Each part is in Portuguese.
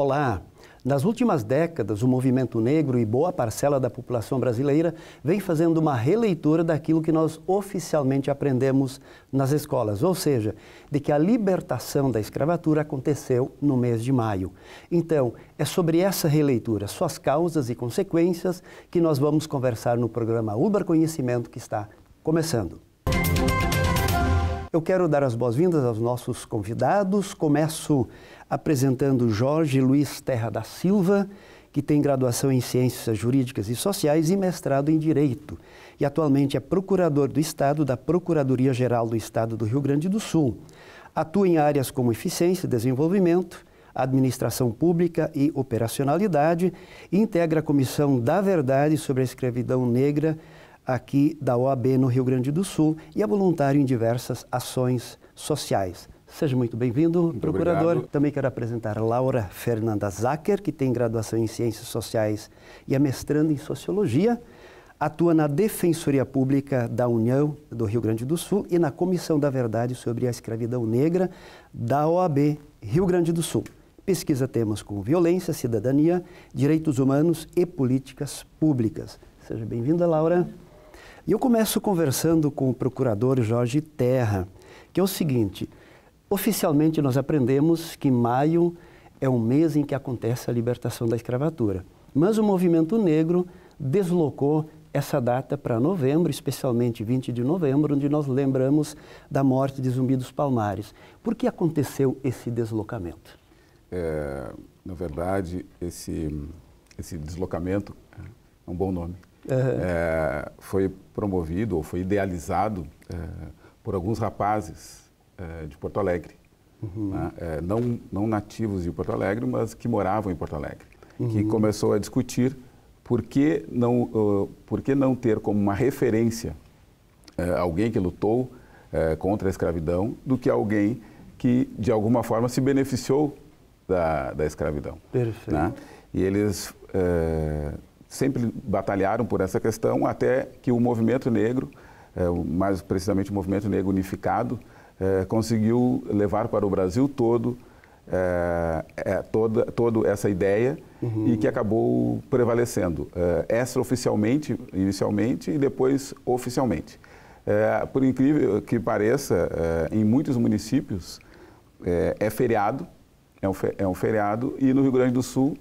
Olá! Nas últimas décadas, o movimento negro e boa parcela da população brasileira vem fazendo uma releitura daquilo que nós oficialmente aprendemos nas escolas, ou seja, de que a libertação da escravatura aconteceu no mês de maio. Então, é sobre essa releitura, suas causas e consequências, que nós vamos conversar no programa Uber Conhecimento, que está começando. Eu quero dar as boas-vindas aos nossos convidados. Começo apresentando Jorge Luiz Terra da Silva, que tem graduação em Ciências Jurídicas e Sociais e mestrado em Direito. E atualmente é procurador do Estado da Procuradoria-Geral do Estado do Rio Grande do Sul. Atua em áreas como eficiência e desenvolvimento, administração pública e operacionalidade, e integra a Comissão da Verdade sobre a Escravidão Negra aqui da OAB no Rio Grande do Sul e é voluntário em diversas ações sociais. Seja muito bem-vindo, procurador. Obrigado. Também quero apresentar Laura Fernanda Zacher, que tem graduação em Ciências Sociais e é mestrando em Sociologia. Atua na Defensoria Pública da União do Rio Grande do Sul e na Comissão da Verdade sobre a Escravidão Negra da OAB Rio Grande do Sul. Pesquisa temas como violência, cidadania, direitos humanos e políticas públicas. Seja bem-vinda, Laura. E eu começo conversando com o procurador Jorge Terra, que é o seguinte: oficialmente nós aprendemos que maio é um mês em que acontece a libertação da escravatura, mas o movimento negro deslocou essa data para novembro, especialmente 20 de novembro, onde nós lembramos da morte de Zumbi dos Palmares. Por que aconteceu esse deslocamento? Na verdade, esse deslocamento é um bom nome. Foi promovido ou foi idealizado por alguns rapazes de Porto Alegre, né? Não nativos de Porto Alegre, mas que moravam em Porto Alegre, que começou a discutir por que não ter como uma referência alguém que lutou contra a escravidão do que alguém que de alguma forma se beneficiou da escravidão. Perfeito. Né? E eles sempre batalharam por essa questão até que o movimento negro, mais precisamente o movimento negro unificado, conseguiu levar para o Brasil todo toda essa ideia e que acabou prevalecendo extraoficialmente, inicialmente, e depois oficialmente. Por incrível que pareça, em muitos municípios é feriado, é um feriado, e no Rio Grande do Sul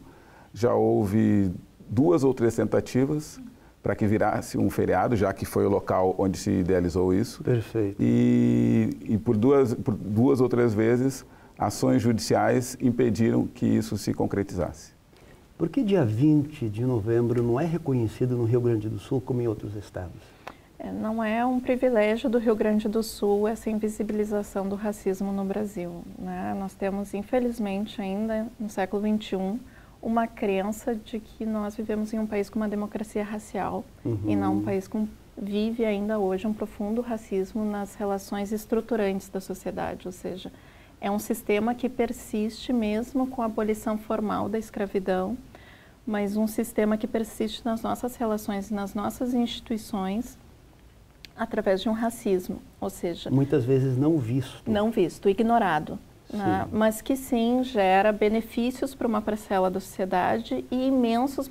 já houve 2 ou 3 tentativas para que virasse um feriado, já que foi o local onde se idealizou isso. Perfeito. E por duas ou 3 vezes, ações judiciais impediram que isso se concretizasse. Por que dia 20 de novembro não é reconhecido no Rio Grande do Sul como em outros estados? Não é um privilégio do Rio Grande do Sul essa invisibilização do racismo no Brasil, né? Nós temos, infelizmente, ainda no século XXI, uma crença de que nós vivemos em um país com uma democracia racial e não um país que vive ainda hoje um profundo racismo nas relações estruturantes da sociedade, ou seja, é um sistema que persiste mesmo com a abolição formal da escravidão, mas um sistema que persiste nas nossas relações e nas nossas instituições através de um racismo, ou seja... Muitas vezes não visto. Não visto, ignorado. Né? Mas que sim gera benefícios para uma parcela da sociedade e imensos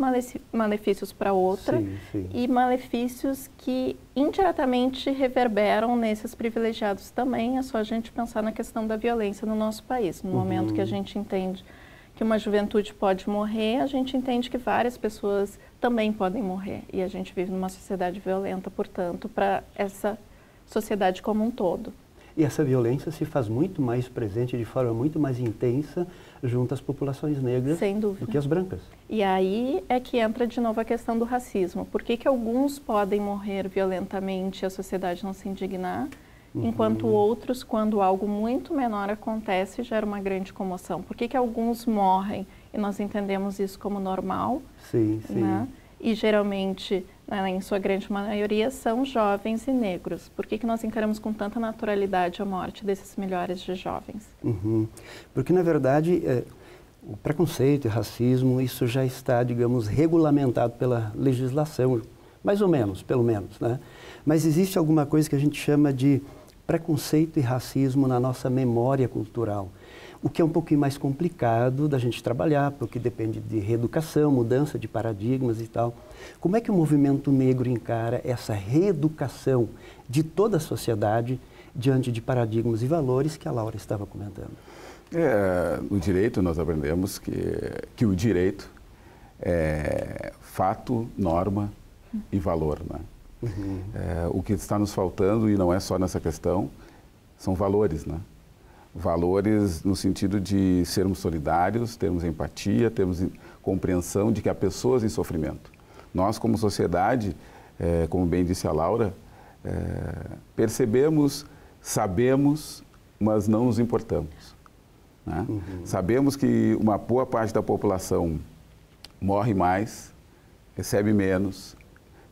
malefícios para outra, e malefícios que indiretamente reverberam nesses privilegiados também. É só a gente pensar na questão da violência no nosso país. No momento que a gente entende que uma juventude pode morrer, a gente entende que várias pessoas também podem morrer, e a gente vive numa sociedade violenta, portanto, para essa sociedade como um todo. E essa violência se faz muito mais presente, de forma muito mais intensa, junto às populações negras do que as brancas. E aí é que entra de novo a questão do racismo. Por que alguns podem morrer violentamente e a sociedade não se indignar, enquanto outros, quando algo muito menor acontece, gera uma grande comoção? Por que alguns morrem e nós entendemos isso como normal? Né? E geralmente, né, em sua grande maioria, são jovens e negros. Por que nós encaramos com tanta naturalidade a morte desses milhares de jovens? Porque, na verdade, o preconceito e racismo, isso já está, digamos, regulamentado pela legislação, mais ou menos, pelo menos, né? Mas existe alguma coisa que a gente chama de preconceito e racismo na nossa memória cultural. o que é um pouquinho mais complicado da gente trabalhar, porque depende de reeducação, mudança de paradigmas e tal. Como é que o movimento negro encara essa reeducação de toda a sociedade diante de paradigmas e valores que a Laura estava comentando? No direito nós aprendemos que o direito é fato, norma e valor, né? Uhum. O que está nos faltando, e não é só nessa questão, são valores, né? Valores no sentido de sermos solidários, termos empatia, termos compreensão de que há pessoas em sofrimento. Nós, como sociedade, como bem disse a Laura, percebemos, sabemos, mas não nos importamos, né? Uhum. Sabemos que uma boa parte da população morre mais, recebe menos,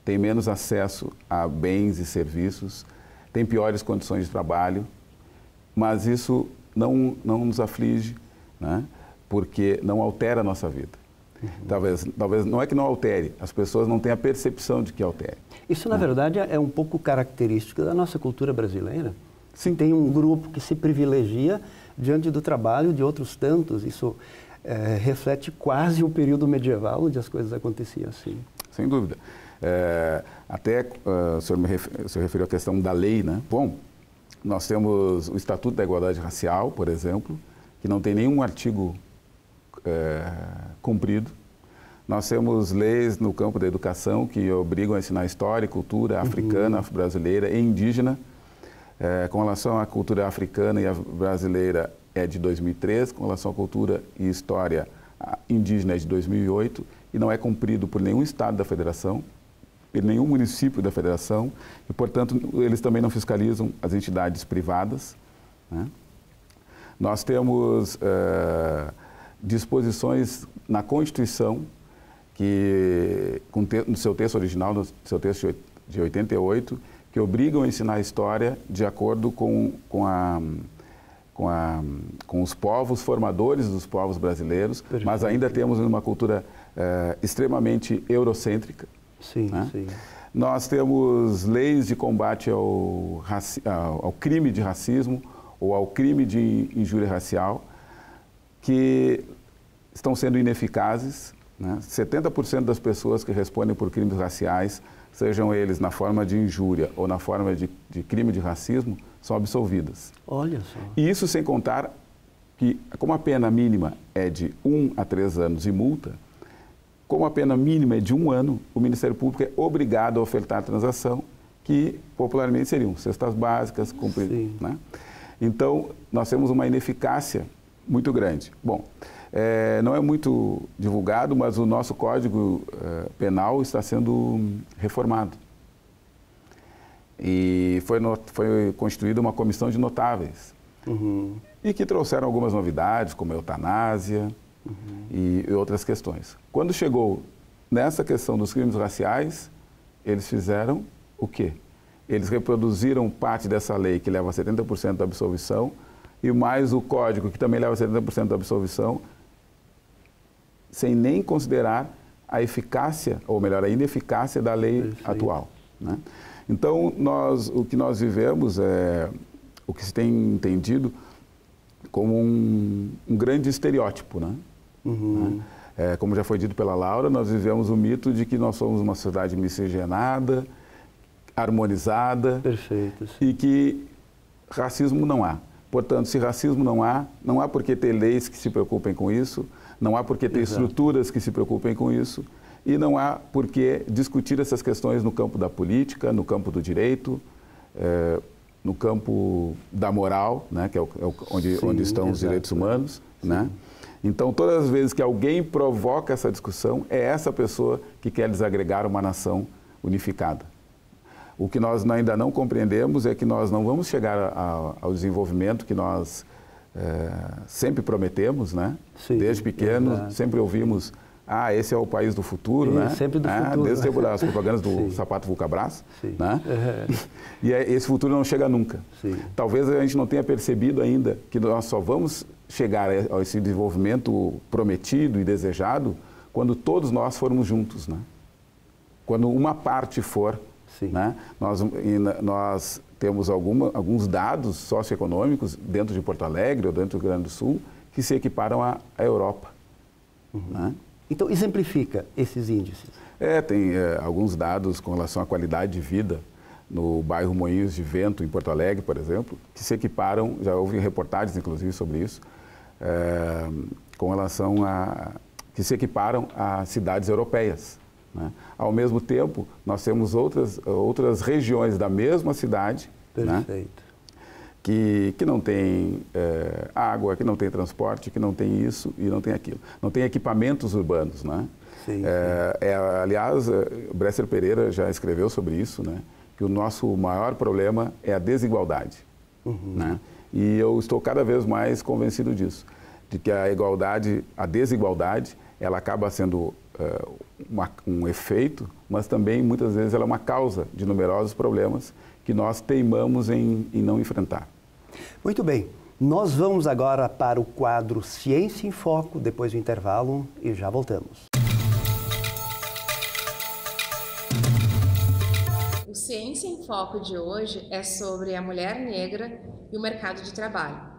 tem menos acesso a bens e serviços, tem piores condições de trabalho, mas isso não nos aflige, né? Porque não altera a nossa vida. Uhum. Talvez não é que não altere, as pessoas não têm a percepção de que altere. Isso, na verdade, é um pouco característico da nossa cultura brasileira. Sim, tem um grupo que se privilegia diante do trabalho de outros tantos. Isso reflete quase o período medieval, onde as coisas aconteciam assim. Sem dúvida. O senhor referiu à questão da lei, né? Bom, nós temos o Estatuto da Igualdade Racial, por exemplo, que não tem nenhum artigo cumprido. Nós temos leis no campo da educação que obrigam a ensinar história e cultura africana, afro-brasileira e indígena. Com relação à cultura africana e brasileira é de 2003, com relação à cultura e história indígena é de 2008, e não é cumprido por nenhum estado da federação, por nenhum município da federação, e, portanto, eles também não fiscalizam as entidades privadas, né? Nós temos disposições na Constituição, que, no seu texto original, no seu texto de 88, que obrigam a ensinar a história de acordo com os povos formadores dos povos brasileiros. Perfeito. Mas ainda temos uma cultura extremamente eurocêntrica. Sim, né? Sim. Nós temos leis de combate ao crime de racismo ou ao crime de injúria racial que estão sendo ineficazes, né? 70% das pessoas que respondem por crimes raciais, sejam eles na forma de injúria ou na forma de crime de racismo, são absolvidas. Olha só. E isso sem contar que, como a pena mínima é de 1 a 3 anos e multa, como a pena mínima é de 1 ano, o Ministério Público é obrigado a ofertar a transação, que popularmente seriam cestas básicas, né? Então, nós temos uma ineficácia muito grande. Bom, não é muito divulgado, mas o nosso Código Penal está sendo reformado. E foi constituída uma comissão de notáveis. Uhum. E que trouxeram algumas novidades, como a eutanásia e outras questões. Quando chegou nessa questão dos crimes raciais, eles fizeram o quê? Eles reproduziram parte dessa lei que leva a 70% da absolvição e mais o Código, que também leva a 70% da absolvição, sem nem considerar a eficácia, ou melhor, a ineficácia da lei atual, né? Então, o que nós vivemos é o que se tem entendido como um grande estereótipo, né? Uhum. Como já foi dito pela Laura, nós vivemos o mito de que nós somos uma sociedade miscigenada, harmonizada. Perfeito, e que racismo não há. Portanto, se racismo não há por que ter leis que se preocupem com isso, não há por que ter estruturas que se preocupem com isso, e não há por que discutir essas questões no campo da política, no campo do direito, no campo da moral, né, que é onde estão os direitos humanos, né? Então, todas as vezes que alguém provoca essa discussão, é essa pessoa que quer desagregar uma nação unificada. O que nós ainda não compreendemos é que nós não vamos chegar ao desenvolvimento que nós sempre prometemos, né? Sim, desde pequeno, sempre ouvimos, esse é o país do futuro, né? Sempre do futuro. Desde o tempo das propagandas do sapato Vulcabras, né? E esse futuro não chega nunca. Sim. Talvez a gente não tenha percebido ainda que nós só vamos chegar a esse desenvolvimento prometido e desejado quando todos nós formos juntos, né? Quando uma parte for, né? Nós temos alguns dados socioeconômicos dentro de Porto Alegre ou dentro do Rio Grande do Sul que se equiparam à Europa. Né? Então, exemplifica esses índices. Tem alguns dados com relação à qualidade de vida no bairro Moinhos de Vento, em Porto Alegre, por exemplo, que se equiparam, já houve reportagens, inclusive, sobre isso, com relação que se equiparam a cidades europeias. Né? Ao mesmo tempo, nós temos outras regiões da mesma cidade, né? que não tem água, que não tem transporte, que não tem isso e não tem aquilo. Não tem equipamentos urbanos. Né? Sim, sim. Aliás, o Bresser Pereira já escreveu sobre isso, né? Que o nosso maior problema é a desigualdade. Né? E eu estou cada vez mais convencido disso, de que a desigualdade, ela acaba sendo um efeito, mas também muitas vezes ela é uma causa de numerosos problemas que nós teimamos em não enfrentar. Muito bem, nós vamos agora para o quadro Ciência em Foco, depois do intervalo, e já voltamos. O Ciência em Foco de hoje é sobre a mulher negra e o mercado de trabalho.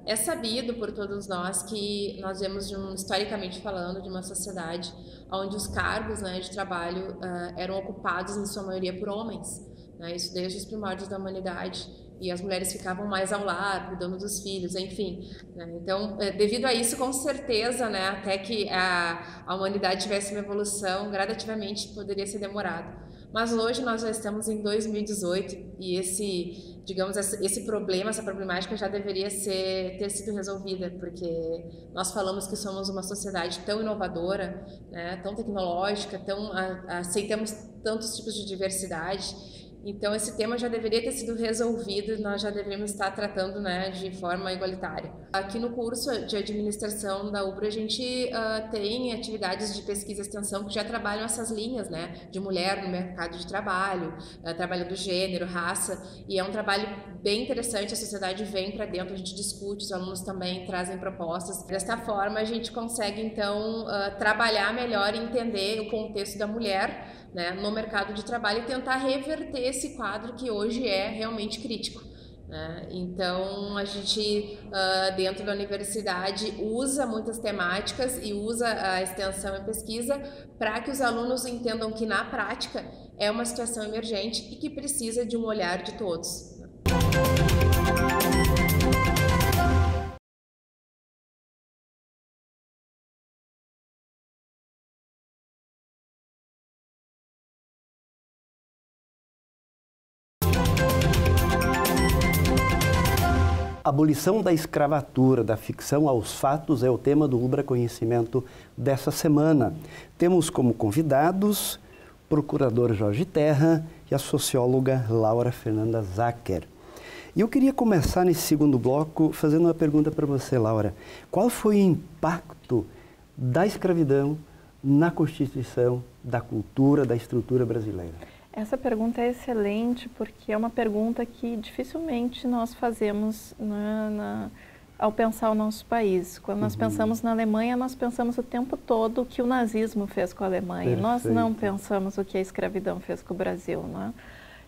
É sabido por todos nós que nós vemos, historicamente falando, de uma sociedade onde os cargos, né, de trabalho eram ocupados, em sua maioria, por homens. Né, isso desde os primórdios da humanidade. E as mulheres ficavam mais ao lar, cuidando dos filhos, enfim. Né? Então, devido a isso, com certeza, né, até que a humanidade tivesse uma evolução, gradativamente poderia ser demorado. Mas hoje nós já estamos em 2018 e esse problema, essa problemática já deveria ter sido resolvida, porque nós falamos que somos uma sociedade tão inovadora, né, tão tecnológica, aceitamos tantos tipos de diversidade. Então, esse tema já deveria ter sido resolvido e nós já deveríamos estar tratando, né, de forma igualitária. Aqui no curso de administração da UBRA, a gente tem atividades de pesquisa e extensão que já trabalham essas linhas, né, de mulher no mercado de trabalho, trabalho do gênero, raça, e é um trabalho bem interessante. A sociedade vem para dentro, a gente discute, os alunos também trazem propostas. Desta forma, a gente consegue, então, trabalhar melhor e entender o contexto da mulher, né, no mercado de trabalho e tentar reverter esse quadro que hoje é realmente crítico. Né? Então, a gente, dentro da universidade, usa muitas temáticas e usa a extensão e pesquisa para que os alunos entendam que, na prática, é uma situação emergente e que precisa de um olhar de todos. A abolição da escravatura, da ficção aos fatos, é o tema do Ubra Conhecimento dessa semana. Temos como convidados o procurador Jorge Terra e a socióloga Laura Fernanda Zacher. E eu queria começar nesse segundo bloco fazendo uma pergunta para você, Laura. Qual foi o impacto da escravidão na Constituição, da cultura, da estrutura brasileira? Essa pergunta é excelente, porque é uma pergunta que dificilmente nós fazemos ao pensar o nosso país. Quando nós pensamos na Alemanha, nós pensamos o tempo todo o que o nazismo fez com a Alemanha. Perfeito. E nós não pensamos o que a escravidão fez com o Brasil. Né?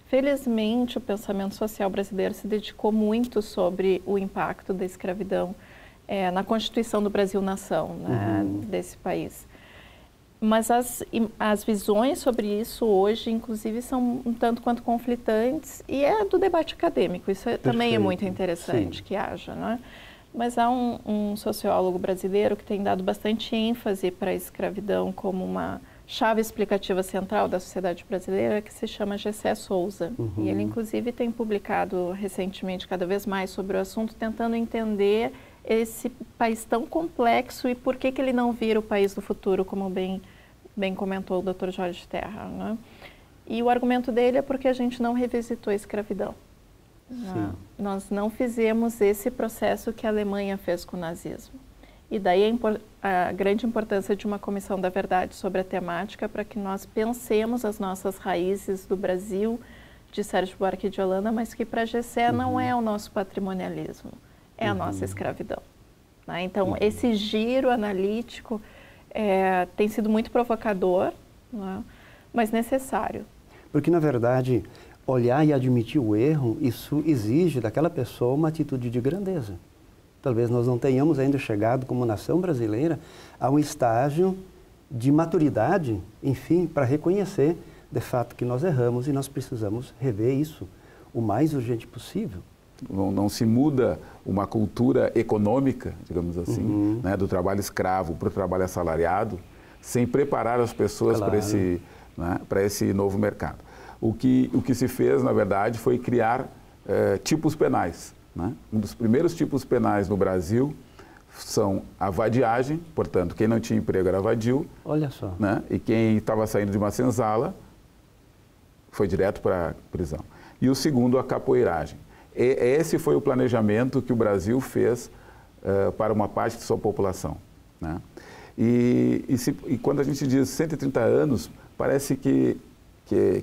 Felizmente, o pensamento social brasileiro se dedicou muito sobre o impacto da escravidão na Constituição do Brasil-Nação, né, desse país. Mas as visões sobre isso hoje, inclusive, são um tanto quanto conflitantes e é do debate acadêmico. Isso também é muito interessante. Sim. Que haja, né? Mas há um sociólogo brasileiro que tem dado bastante ênfase para a escravidão como uma chave explicativa central da sociedade brasileira, que se chama Gessé Souza. E ele, inclusive, tem publicado recentemente cada vez mais sobre o assunto, tentando entender esse país tão complexo e por que ele não vira o país do futuro, como bem comentou o Dr. Jorge Terra. Né? E o argumento dele é porque a gente não revisitou a escravidão. Nós não fizemos esse processo que a Alemanha fez com o nazismo. E daí a grande importância de uma comissão da verdade sobre a temática para que nós pensemos as nossas raízes do Brasil, de Sérgio Buarque de Holanda, mas que para Gessé não é o nosso patrimonialismo. É a nossa escravidão. Né? Então, esse giro analítico tem sido muito provocador, né? Mas necessário. Porque, na verdade, olhar e admitir o erro, isso exige daquela pessoa uma atitude de grandeza. talvez nós não tenhamos ainda chegado como nação brasileira a um estágio de maturidade, enfim, para reconhecer de fato que nós erramos e nós precisamos rever isso o mais urgente possível. Não se muda uma cultura econômica, digamos assim, né, do trabalho escravo para o trabalho assalariado, sem preparar as pessoas para esse, né, para esse novo mercado. O que se fez, na verdade, foi criar tipos penais. Né? Um dos primeiros tipos penais no Brasil são a vadiagem, portanto, quem não tinha emprego era vadio. Olha só. Né? E quem estava saindo de uma senzala foi direto para a prisão. E o segundo, a capoeiragem. Esse foi o planejamento que o Brasil fez para uma parte de sua população. Né? E quando a gente diz 130 anos, parece que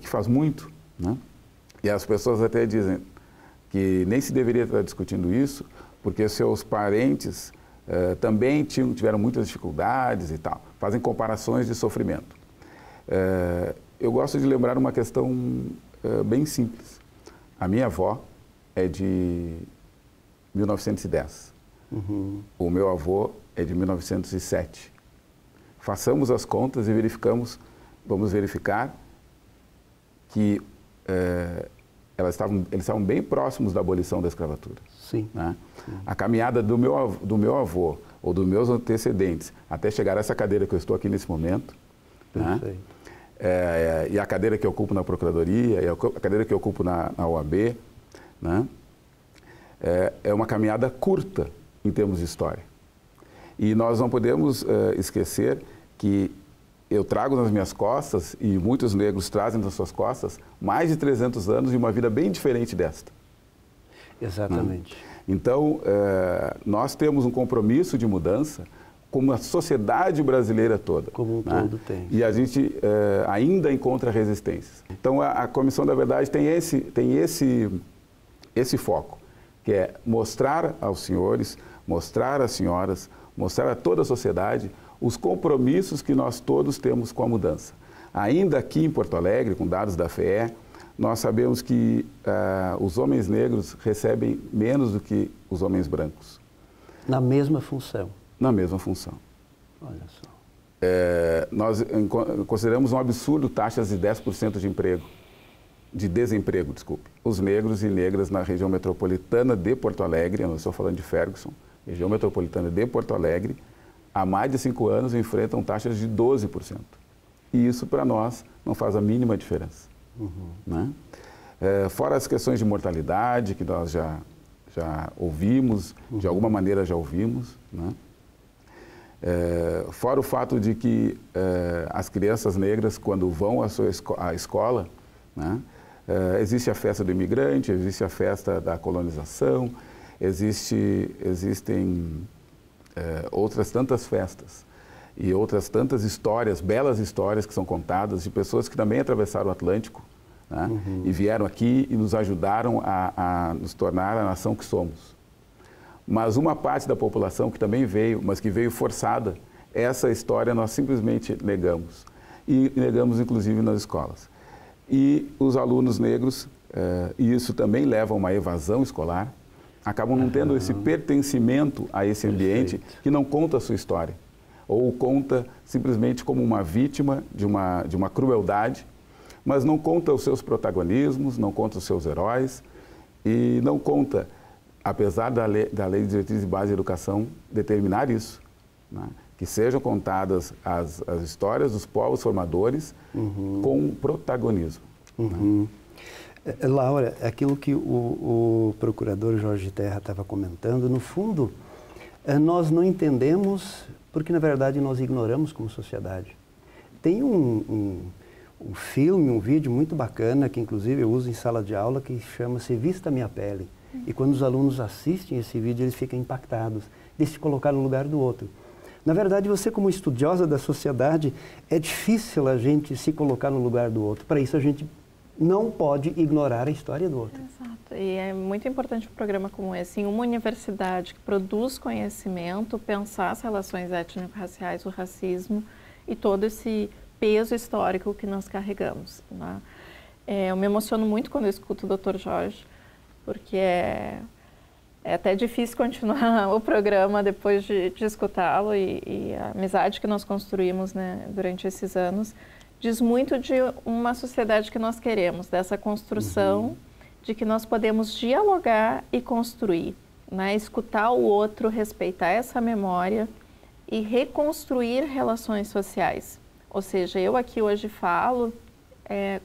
faz muito. Né? E as pessoas até dizem que nem se deveria estar discutindo isso, porque seus parentes também tiveram muitas dificuldades e tal. Fazem comparações de sofrimento. Eu gosto de lembrar uma questão bem simples. A minha avó é de 1910. O meu avô é de 1907. Façamos as contas e vamos verificar que eles estavam bem próximos da abolição da escravatura. Sim. Né? Sim. A caminhada do meu avô ou dos meus antecedentes até chegar a essa cadeira que eu estou aqui nesse momento, né? E a cadeira que eu ocupo na Procuradoria, e a cadeira que eu ocupo na OAB, né? É uma caminhada curta em termos de história. E nós não podemos esquecer que eu trago nas minhas costas, e muitos negros trazem nas suas costas, mais de 300 anos de uma vida bem diferente desta. Exatamente. Então, nós temos um compromisso de mudança como a sociedade brasileira toda. Como um todo tem. E a gente ainda encontra resistências. Então, a Comissão da Verdade tem esse foco, que é mostrar aos senhores, mostrar às senhoras, mostrar a toda a sociedade os compromissos que nós todos temos com a mudança. Ainda aqui em Porto Alegre, com dados da FEE, nós sabemos que os homens negros recebem menos do que os homens brancos. Na mesma função. Na mesma função. Olha só. Nós consideramos um absurdo taxas de 10% de desemprego, desculpe. Os negros e negras na região metropolitana de Porto Alegre, eu não estou falando de Ferguson, região metropolitana de Porto Alegre, há mais de 5 anos enfrentam taxas de 12%. E isso, para nós, não faz a mínima diferença. Né? Fora as questões de mortalidade, que nós já ouvimos, de alguma maneira já ouvimos. Né? Fora o fato de que as crianças negras, quando vão à escola, né? Existe a festa do imigrante, existe a festa da colonização, existem outras tantas festas e outras tantas histórias, belas histórias que são contadas de pessoas que também atravessaram o Atlântico, né? E vieram aqui e nos ajudaram a nos tornar a nação que somos. Mas uma parte da população que também veio, mas que veio forçada, essa história nós simplesmente negamos. E negamos inclusive nas escolas. E os alunos negros, e isso também leva a uma evasão escolar, acabam não tendo esse pertencimento a esse ambiente que não conta a sua história. Ou conta simplesmente como uma vítima de uma crueldade, mas não conta os seus protagonismos, não conta os seus heróis e não conta, apesar da Lei de Diretrizes e Base de Educação determinar isso, né? Que sejam contadas as histórias dos povos formadores com protagonismo. Né? Laura, aquilo que o procurador Jorge Terra estava comentando, no fundo, nós não entendemos porque, na verdade, nós ignoramos como sociedade. Tem um filme, um vídeo muito bacana, que inclusive eu uso em sala de aula, que chama-se Vista Minha Pele. E quando os alunos assistem esse vídeo, eles ficam impactados de se colocar no lugar do outro. Na verdade, você como estudiosa da sociedade, é difícil a gente se colocar no lugar do outro. Para isso, a gente não pode ignorar a história do outro. Exato. E é muito importante um programa como esse, em uma universidade que produz conhecimento, pensar as relações étnico-raciais, o racismo e todo esse peso histórico que nós carregamos. Né? Eu me emociono muito quando eu escuto o Dr. Jorge, porque É até difícil continuar o programa depois de escutá-lo e a amizade que nós construímos, né, durante esses anos diz muito de uma sociedade que nós queremos, dessa construção de que nós podemos dialogar e construir, né, escutar o outro, respeitar essa memória e reconstruir relações sociais. Ou seja, eu aqui hoje falo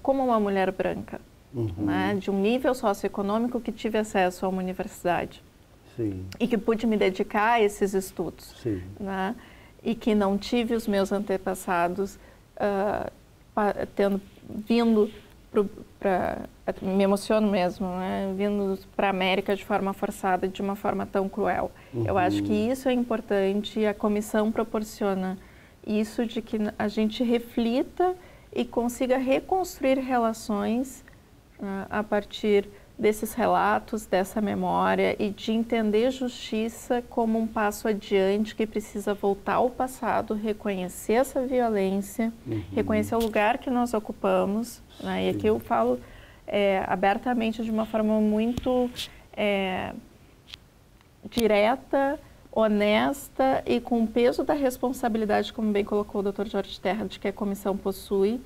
como uma mulher branca, né, de um nível socioeconômico que tive acesso a uma universidade. Sim. E que pude me dedicar a esses estudos. Sim. Né, e que não tive os meus antepassados vindo me emociono mesmo, né, vindo para a América de forma forçada, de uma forma tão cruel. Eu acho que isso é importante e a comissão proporciona isso, de que a gente reflita e consiga reconstruir relações a partir desses relatos, dessa memória e de entender justiça como um passo adiante que precisa voltar ao passado, reconhecer essa violência, reconhecer o lugar que nós ocupamos, né? E aqui eu falo abertamente, de uma forma muito direta, honesta e com o peso da responsabilidade, como bem colocou o Dr. Jorge Terra, de que a comissão possui,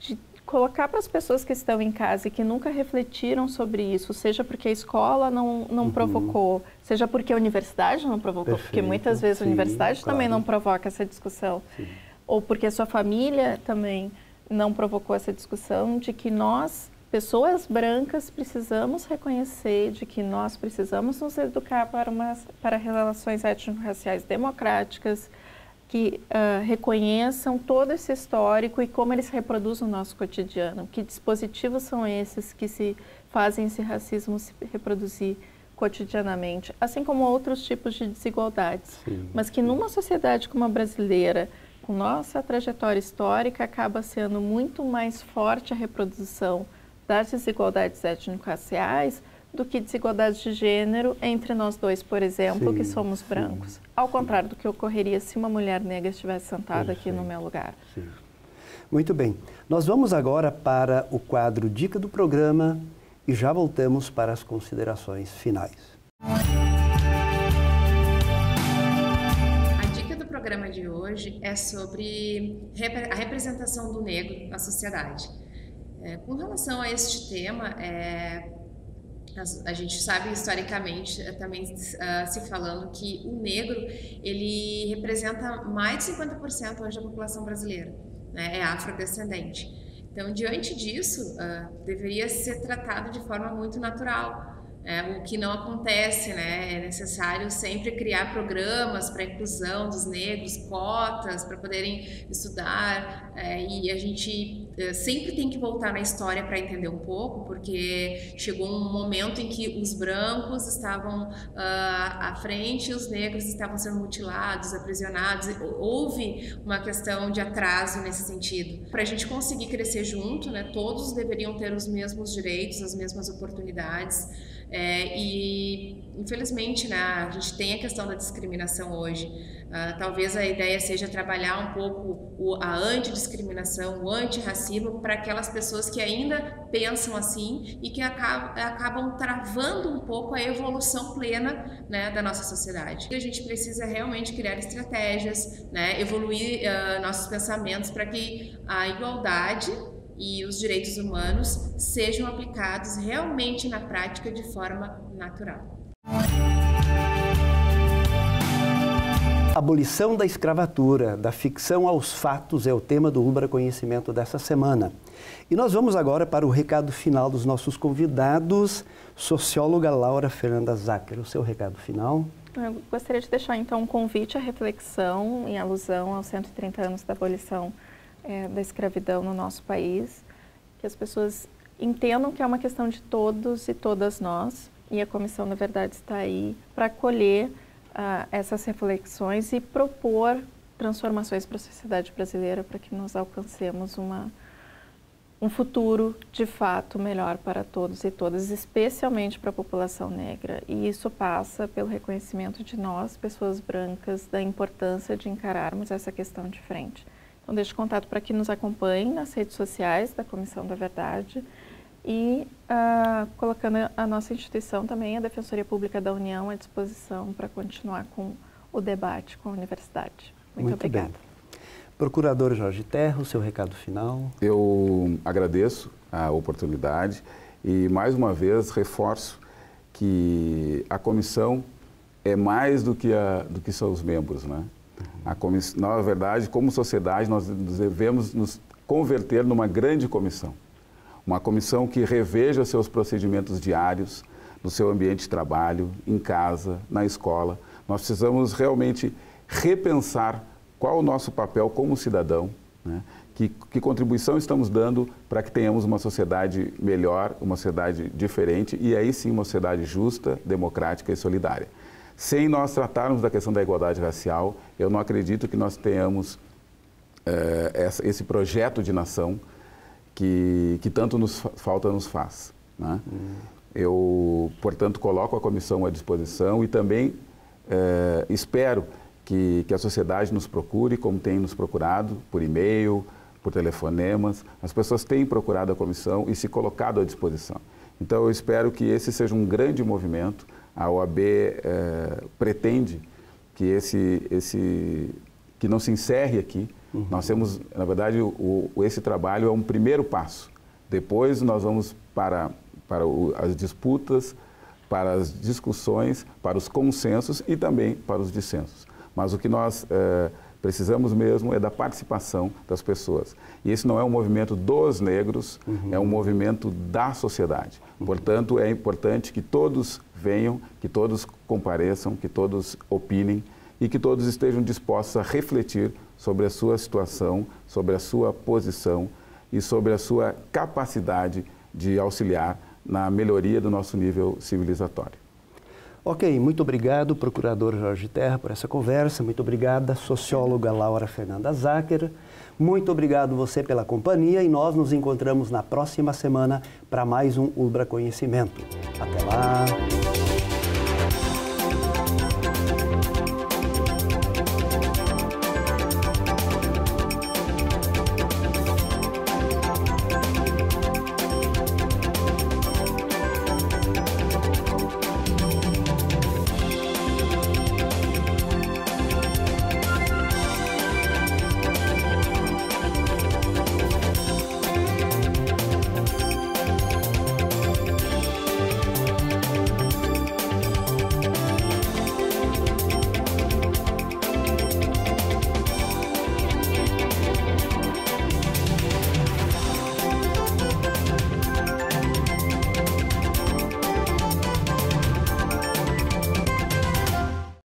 de colocar para as pessoas que estão em casa e que nunca refletiram sobre isso, seja porque a escola não provocou, seja porque a universidade não provocou, porque muitas vezes a universidade também não provoca essa discussão, ou porque a sua família também não provocou essa discussão, de que nós, pessoas brancas, precisamos reconhecer, de que nós precisamos nos educar para relações étnico-raciais democráticas, que reconheçam todo esse histórico e como ele se reproduz no nosso cotidiano. Que dispositivos são esses que fazem esse racismo se reproduzir cotidianamente, assim como outros tipos de desigualdades. Mas que numa sociedade como a brasileira, com nossa trajetória histórica, acaba sendo muito mais forte a reprodução das desigualdades étnico-raciais do que desigualdades de gênero entre nós dois, por exemplo, que somos brancos. Ao contrário do que ocorreria se uma mulher negra estivesse sentada aqui no meu lugar. Muito bem. Nós vamos agora para o quadro Dica do Programa e já voltamos para as considerações finais. A dica do programa de hoje é sobre a representação do negro na sociedade. Com relação a este tema, a gente sabe historicamente também se falando que o negro ele representa mais de 50% hoje da população brasileira, né? É afrodescendente. Então, diante disso, deveria ser tratado de forma muito natural. O que não acontece, né? É necessário sempre criar programas para a inclusão dos negros, cotas para poderem estudar, e a gente sempre tem que voltar na história para entender um pouco, porque chegou um momento em que os brancos estavam à frente e os negros estavam sendo mutilados, aprisionados. Houve uma questão de atraso nesse sentido. Para a gente conseguir crescer junto, né, todos deveriam ter os mesmos direitos, as mesmas oportunidades. E infelizmente, né, a gente tem a questão da discriminação hoje. Talvez a ideia seja trabalhar um pouco a antidiscriminação, o antirracismo para aquelas pessoas que ainda pensam assim e que acabam travando um pouco a evolução plena, né, da nossa sociedade. E a gente precisa realmente criar estratégias, né, evoluir nossos pensamentos para que a igualdade e os direitos humanos sejam aplicados realmente na prática de forma natural. Abolição da escravatura, da ficção aos fatos, é o tema do Ubra Conhecimento dessa semana. E nós vamos agora para o recado final dos nossos convidados, socióloga Laura Fernanda Zacher. O seu recado final? Eu gostaria de deixar então um convite à reflexão em alusão aos 130 anos da abolição da escravidão no nosso país, que as pessoas entendam que é uma questão de todos e todas nós, e a comissão, na verdade, está aí para acolher essas reflexões e propor transformações para a sociedade brasileira, para que nós alcancemos um futuro, de fato, melhor para todos e todas, especialmente para a população negra. E isso passa pelo reconhecimento de nós, pessoas brancas, da importância de encararmos essa questão de frente. Então, deixo contato para que nos acompanhem nas redes sociais da Comissão da Verdade e colocando a nossa instituição também, a Defensoria Pública da União, à disposição para continuar com o debate com a universidade. Muito obrigada. Bem. Procurador Jorge Terra, o seu recado final. Eu agradeço a oportunidade e, mais uma vez, reforço que a comissão é mais do que são os membros, né? Na verdade, como sociedade, nós devemos nos converter numa grande comissão. Uma comissão que reveja seus procedimentos diários, no seu ambiente de trabalho, em casa, na escola. Nós precisamos realmente repensar qual o nosso papel como cidadão, né? Que contribuição estamos dando para que tenhamos uma sociedade melhor, uma sociedade diferente e aí sim uma sociedade justa, democrática e solidária. Sem nós tratarmos da questão da igualdade racial, eu não acredito que nós tenhamos esse projeto de nação que tanto nos faz. Né? Eu, portanto, coloco a comissão à disposição e também espero que a sociedade nos procure, como tem nos procurado, por e-mail, por telefonemas. As pessoas têm procurado a comissão e se colocado à disposição. Então, eu espero que esse seja um grande movimento. A OAB pretende que que não se encerre aqui. Nós temos, na verdade, esse trabalho é um primeiro passo. Depois nós vamos para as disputas, para as discussões, para os consensos e também para os dissensos. Mas o que nós precisamos mesmo é da participação das pessoas. E esse não é um movimento dos negros, é um movimento da sociedade. Portanto, é importante que todos venham, que todos compareçam, que todos opinem e que todos estejam dispostos a refletir sobre a sua situação, sobre a sua posição e sobre a sua capacidade de auxiliar na melhoria do nosso nível civilizatório. Ok, muito obrigado, Procurador Jorge Terra, por essa conversa. Muito obrigada, socióloga Laura Fernanda Zacher. Muito obrigado você pela companhia e nós nos encontramos na próxima semana para mais um Ubra Conhecimento. Até lá!